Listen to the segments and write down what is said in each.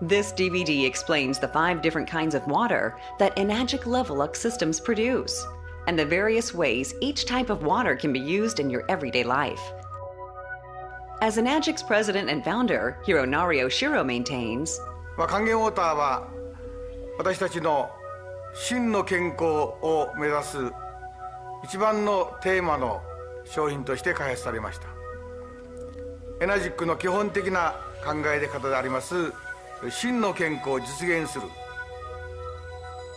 This DVD explains the 5 different kinds of water that Enagic Level-Up systems produce, and the various ways each type of water can be used in your everyday life. As Enagic's president and founder, Hironari Oshiro maintains, Kangen Water は私たちの真の健康を目指す一番のテーマの商品として開発されました。エナジックの基本的な考え方であります真の健康を実現する、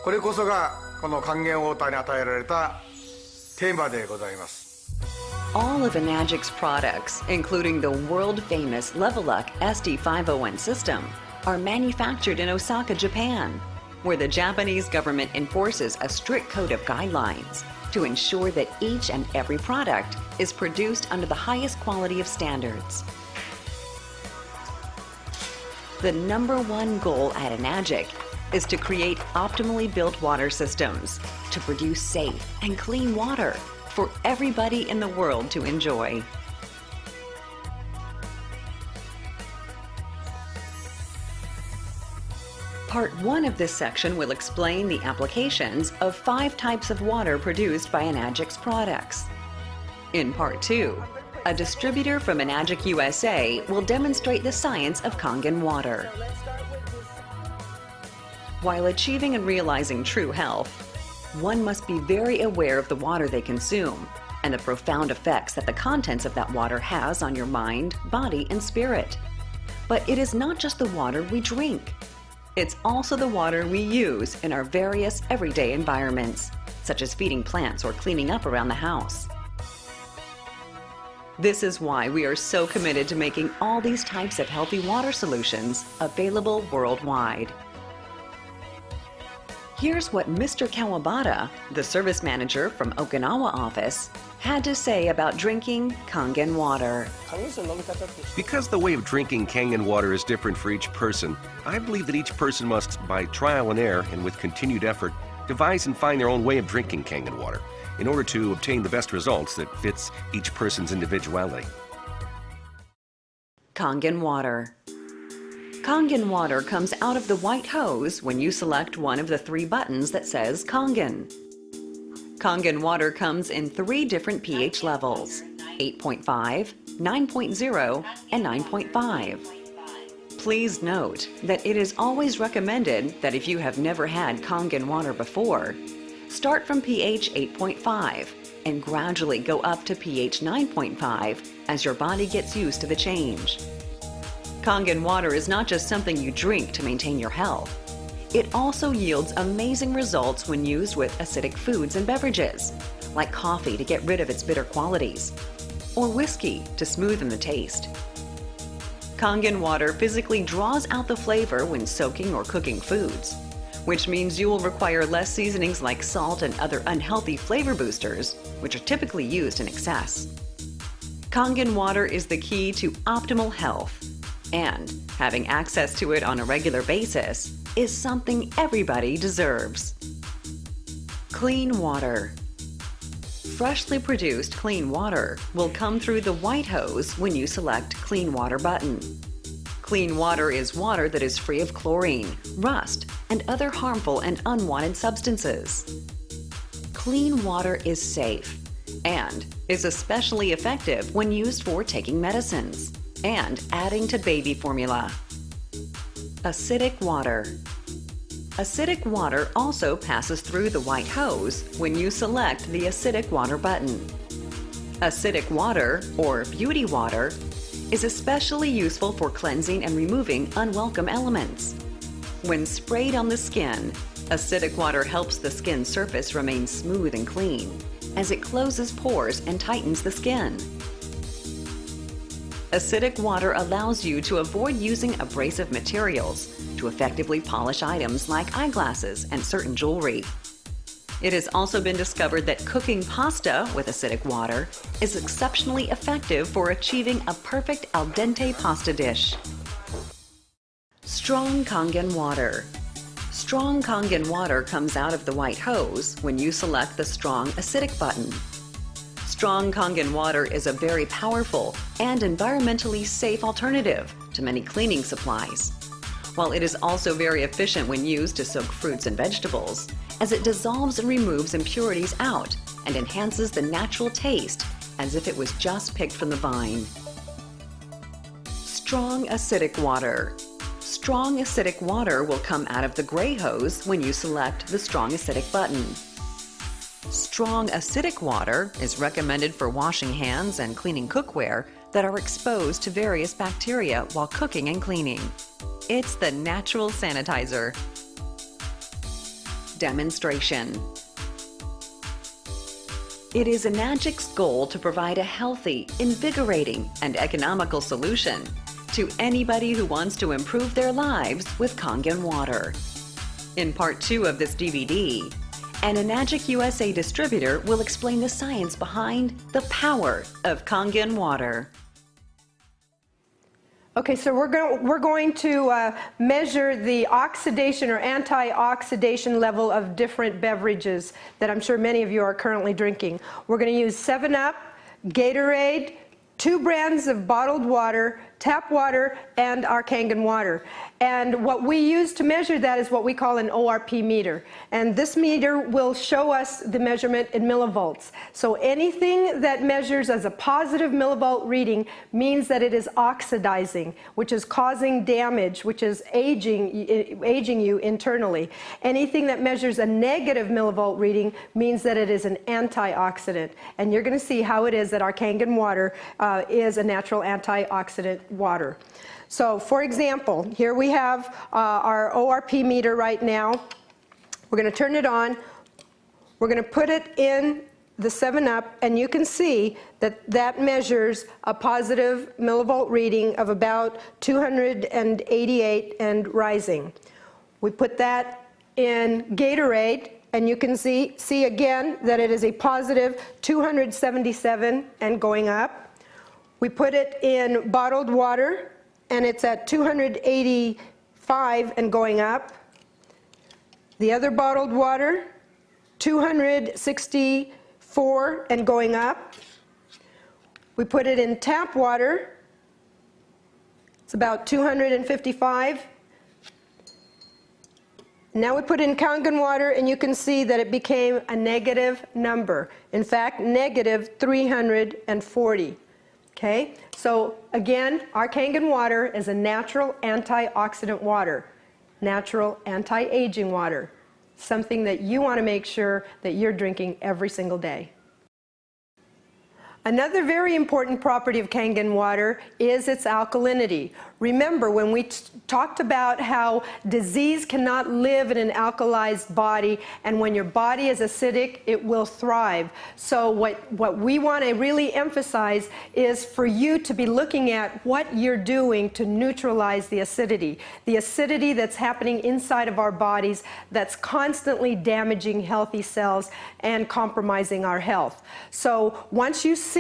これこそがこの還元ウォーターに与えられたテーマでございます。All of Enagic's products, including the world-famous Level-Up SD501 system, are manufactured in Osaka, Japan, where the Japanese government enforces a strict code of guidelines to ensure that each and every product is produced under the highest quality of standards. The #1 goal at Enagic is to create optimally built water systems to produce safe and clean water for everybody in the world to enjoy. Part 1 of this section will explain the applications of 5 types of water produced by Enagic's products. In Part 2, a distributor from Enagic USA will demonstrate the science of Kangen water. While achieving and realizing true health, one must be very aware of the water they consume and the profound effects that the contents of that water has on your mind, body, and spirit. But it is not just the water we drink. It's also the water we use in our various everyday environments, such as feeding plants or cleaning up around the house. This is why we are so committed to making all these types of healthy water solutions available worldwide. Here's what Mr. Kawabata, the service manager from Okinawa office, had to say about drinking Kangen water. Because the way of drinking Kangen water is different for each person, I believe that each person must, by trial and error and with continued effort, devise and find their own way of drinking Kangen water in order to obtain the best results that fits each person's individuality. Kangen water. Kangen water comes out of the white hose when you select one of the 3 buttons that says Kangen. Kangen water comes in 3 different pH levels, 8.5, 9.0, and 9.5. Please note that it is always recommended that if you have never had Kangen water before, start from pH 8.5 and gradually go up to pH 9.5 as your body gets used to the change. Kangen water is not just something you drink to maintain your health. It also yields amazing results when used with acidic foods and beverages, like coffee to get rid of its bitter qualities, or whiskey to smoothen the taste. Kangen water physically draws out the flavor when soaking or cooking foods, which means you will require less seasonings like salt and other unhealthy flavor boosters, which are typically used in excess. Kangen water is the key to optimal health, and having access to it on a regular basis is something everybody deserves. Clean water. Freshly produced clean water will come through the white hose when you select Clean Water button. Clean water is water that is free of chlorine, rust, and other harmful and unwanted substances. Clean water is safe and is especially effective when used for taking medicines and adding to baby formula. Acidic water. Acidic water also passes through the white hose when you select the Acidic Water button. Acidic water, or beauty water, is especially useful for cleansing and removing unwelcome elements. When sprayed on the skin, acidic water helps the skin surface remain smooth and clean, as it closes pores and tightens the skin. Acidic water allows you to avoid using abrasive materials to effectively polish items like eyeglasses and certain jewelry. It has also been discovered that cooking pasta with acidic water is exceptionally effective for achieving a perfect al dente pasta dish. Strong Kangen water. Strong Kangen water comes out of the white hose when you select the Strong Acidic button. Strong Kangen water is a very powerful and environmentally safe alternative to many cleaning supplies. while it is also very efficient when used to soak fruits and vegetables, as it dissolves and removes impurities out and enhances the natural taste as if it was just picked from the vine. Strong acidic water. Strong acidic water will come out of the gray hose when you select the strong acidic button. Strong acidic water is recommended for washing hands and cleaning cookware that are exposed to various bacteria while cooking and cleaning. It's the natural sanitizer. Demonstration. It is Enagic's goal to provide a healthy, invigorating, and economical solution to anybody who wants to improve their lives with Kangen water. In part 2 of this DVD, an Enagic USA distributor will explain the science behind the power of Kangen water. Okay, so we're going to measure the oxidation or antioxidant level of different beverages that I'm sure many of you are currently drinking. We're going to use 7-Up, Gatorade, 2 brands of bottled water, tap water, and our Kangen water. And what we use to measure that is what we call an ORP meter. And this meter will show us the measurement in millivolts. So anything that measures as a positive millivolt reading means that it is oxidizing, which is causing damage, which is aging you internally. Anything that measures a negative millivolt reading means that it is an antioxidant. And you're going to see how it is that our Kangen water is a natural antioxidant water. So, for example, here we have our ORP meter right now. We're going to turn it on. We're going to put it in the 7-Up, and you can see that that measures a positive millivolt reading of about 288 and rising. We put that in Gatorade, and you can see again that it is a positive 277 and going up. We put it in bottled water, and it's at 285 and going up. The other bottled water, 264 and going up. We put it in tap water. It's about 255. Now we put in Kangen water, and you can see that it became a negative number. In fact, negative 340. Okay, so again, our Kangen water is a natural antioxidant water, natural anti-aging water, something that you want to make sure that you're drinking every single day. Another very important property of Kangen water is its alkalinity. Remember, when we talked about how disease cannot live in an alkalized body, and when your body is acidic, it will thrive. So what we want to really emphasize is for you to be looking at what you're doing to neutralize the acidity that's happening inside of our bodies that's constantly damaging healthy cells and compromising our health. So once you see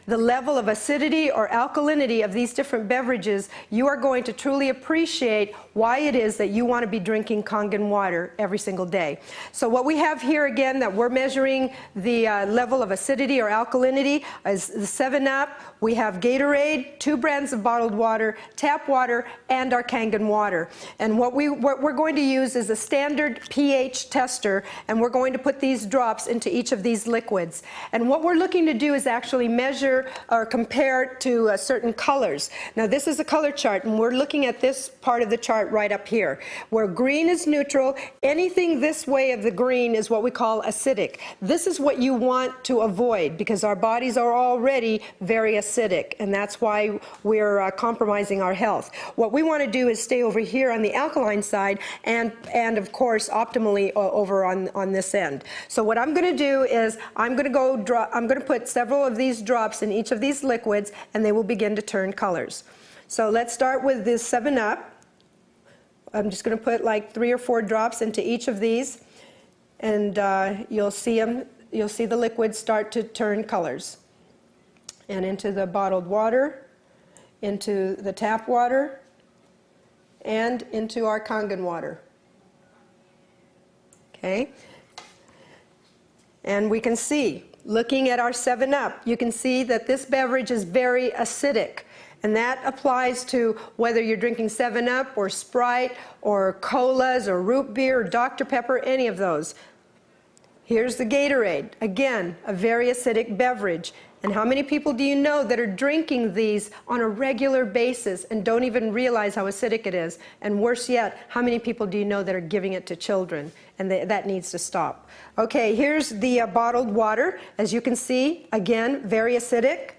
the level of acidity or alkalinity of these different beverages, you are going to truly appreciate why it is that you want to be drinking Kangen water every single day. So what we have here again that we're measuring the level of acidity or alkalinity is the 7-Up. We have Gatorade, 2 brands of bottled water, tap water, and our Kangen water. And what we're going to use is a standard pH tester, and we're going to put these drops into each of these liquids. And what we're looking to do is actually measure or compare to certain colors. Now this is a color chart, and we're looking at this part of the chart right up here, where green is neutral. Anything this way of the green is what we call acidic. This is what you want to avoid because our bodies are already very acidic, and that's why we're compromising our health. What we want to do is stay over here on the alkaline side and of course optimally over on this end. So what I'm going to do is I'm going to put several of these drops in each of these liquids, and they will begin to turn colors. So let's start with this 7-Up. I'm just going to put like 3 or 4 drops into each of these, and you'll see the liquids start to turn colors. And into the bottled water, into the tap water, and into our Kangen water. Okay? And we can see, looking at our 7-Up, you can see that this beverage is very acidic. And that applies to whether you're drinking 7-Up or Sprite or colas or root beer or Dr. Pepper, any of those. Here's the Gatorade. Again, a very acidic beverage. And how many people do you know that are drinking these on a regular basis and don't even realize how acidic it is? And worse yet, how many people do you know that are giving it to children? And that needs to stop. Okay, here's the bottled water. As you can see, again, very acidic.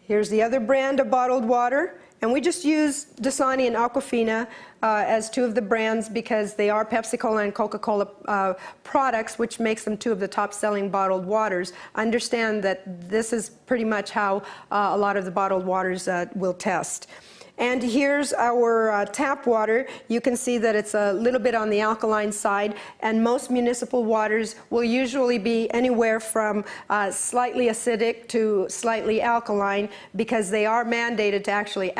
Here's the other brand of bottled water. And we just use Dasani and Aquafina as two of the brands because they are Pepsi-Cola and Coca-Cola products, which makes them two of the top-selling bottled waters. Understand that this is pretty much how a lot of the bottled waters will test. And here's our tap water. You can see that it's a little bit on the alkaline side, and most municipal waters will usually be anywhere from slightly acidic to slightly alkaline because they are mandated to actually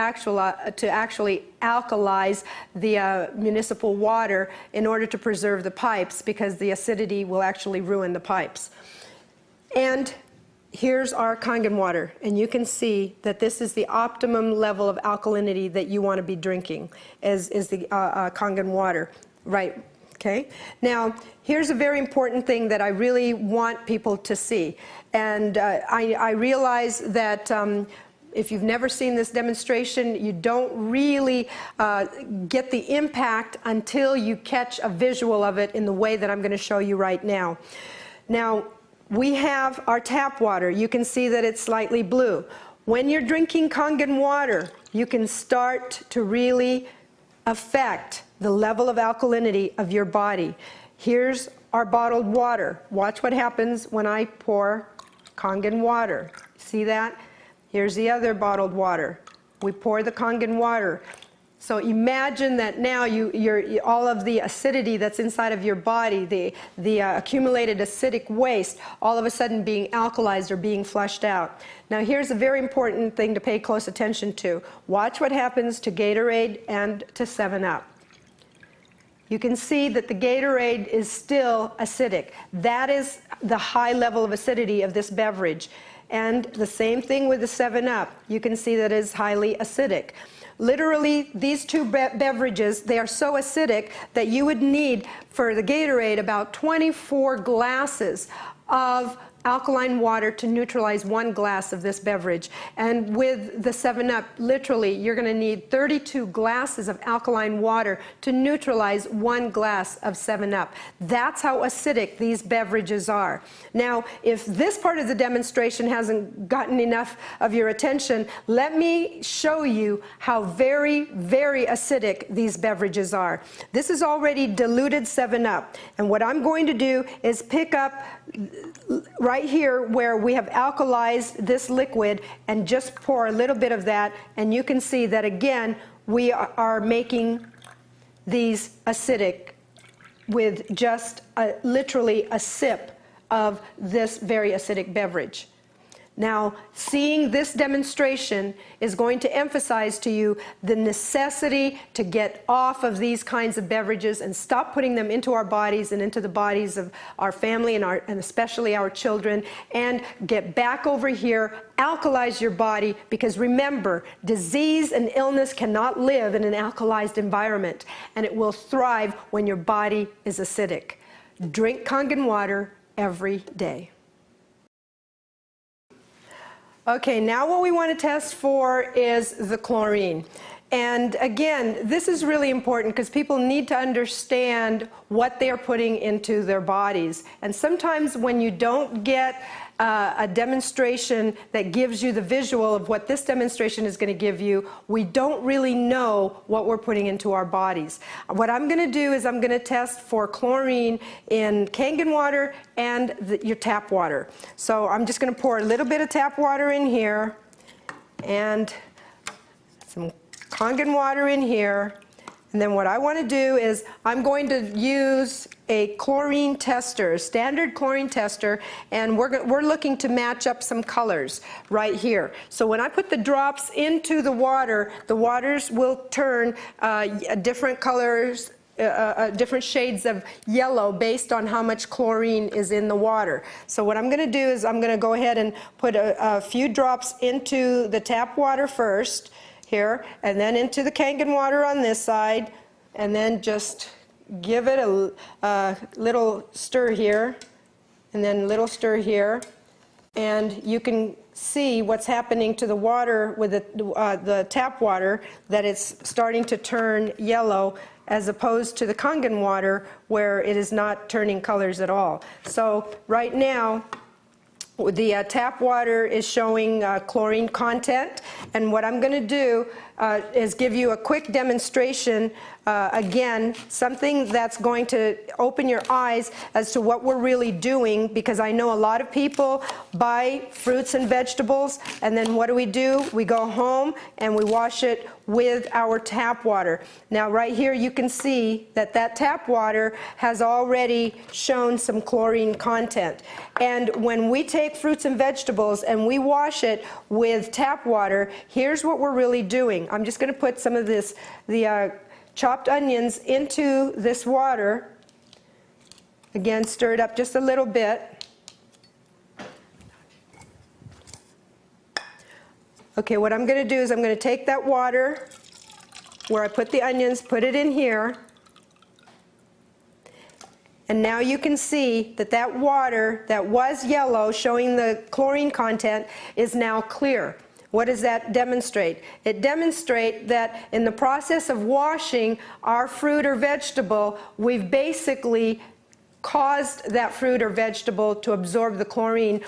alkalize the municipal water in order to preserve the pipes, because the acidity will actually ruin the pipes. And here's our Kangen water, and you can see that this is the optimum level of alkalinity that you want to be drinking, is the Kangen water, right? Okay. Now, here's a very important thing that I really want people to see, and I realize that if you've never seen this demonstration, you don't really get the impact until you catch a visual of it in the way that I'm going to show you right now. Now, we have our tap water. You can see that it's slightly blue. When you're drinking Kangen water, you can start to really affect the level of alkalinity of your body. Here's our bottled water. Watch what happens when I pour Kangen water. See that? Here's the other bottled water. We pour the Kangen water. So imagine that now all of the acidity that's inside of your body, the accumulated acidic waste, all of a sudden being alkalized or being flushed out. Now here's a very important thing to pay close attention to. Watch what happens to Gatorade and to 7-Up. You can see that the Gatorade is still acidic. That is the high level of acidity of this beverage. And the same thing with the 7-Up. You can see that it is highly acidic. Literally, these two beverages, they are so acidic that you would need, for the Gatorade, about 24 glasses of alkaline water to neutralize 1 glass of this beverage. And with the 7-Up, literally, you're going to need 32 glasses of alkaline water to neutralize 1 glass of 7-Up. That's how acidic these beverages are. Now, if this part of the demonstration hasn't gotten enough of your attention, let me show you how very, very acidic these beverages are. This is already diluted 7-Up. And what I'm going to do is pick up right here where we have alkalized this liquid and just pour a little bit of that, and you can see that again we are making these acidic with just literally a sip of this very acidic beverage. Now, seeing this demonstration is going to emphasize to you the necessity to get off of these kinds of beverages and stop putting them into our bodies and into the bodies of our family and especially our children, and get back over here, alkalize your body, because remember, disease and illness cannot live in an alkalized environment, and it will thrive when your body is acidic. Drink Kangen water every day. Okay, now what we want to test for is the chlorine. And again, this is really important because people need to understand what they are putting into their bodies. And sometimes when you don't get a demonstration that gives you the visual of what this demonstration is going to give you, we don't really know what we're putting into our bodies. What I'm going to do is I'm going to test for chlorine in Kangen water and your tap water. So I'm just going to pour a little bit of tap water in here and some Kangen water in here. And then what I want to do is I'm going to use a chlorine tester, standard chlorine tester, and we're looking to match up some colors right here. So when I put the drops into the waters will turn different colors different shades of yellow based on how much chlorine is in the water. So what I'm going to do is I'm going to go ahead and put a few drops into the tap water first here, and then into the Kangen water on this side, and then just give it a little stir here, and then a little stir here, and you can see what's happening to the water with the tap water, that it's starting to turn yellow, as opposed to the Kangen water where it is not turning colors at all. So right now the tap water is showing chlorine content, and what I'm going to do is give you a quick demonstration, again, something that's going to open your eyes as to what we're really doing, because I know a lot of people buy fruits and vegetables, and then what do? We go home and we wash it with our tap water. Now right here you can see that that tap water has already shown some chlorine content, and when we take fruits and vegetables and we wash it with tap water, here's what we're really doing. I'm just going to put some of the chopped onions into this water. Again, stir it up just a little bit. Okay, what I'm going to do is I'm going to take that water where I put the onions, put it in here. And now you can see that that water that was yellow, showing the chlorine content, is now clear. What does that demonstrate? It demonstrates that in the process of washing our fruit or vegetable, we've basically caused that fruit or vegetable to absorb the chlorine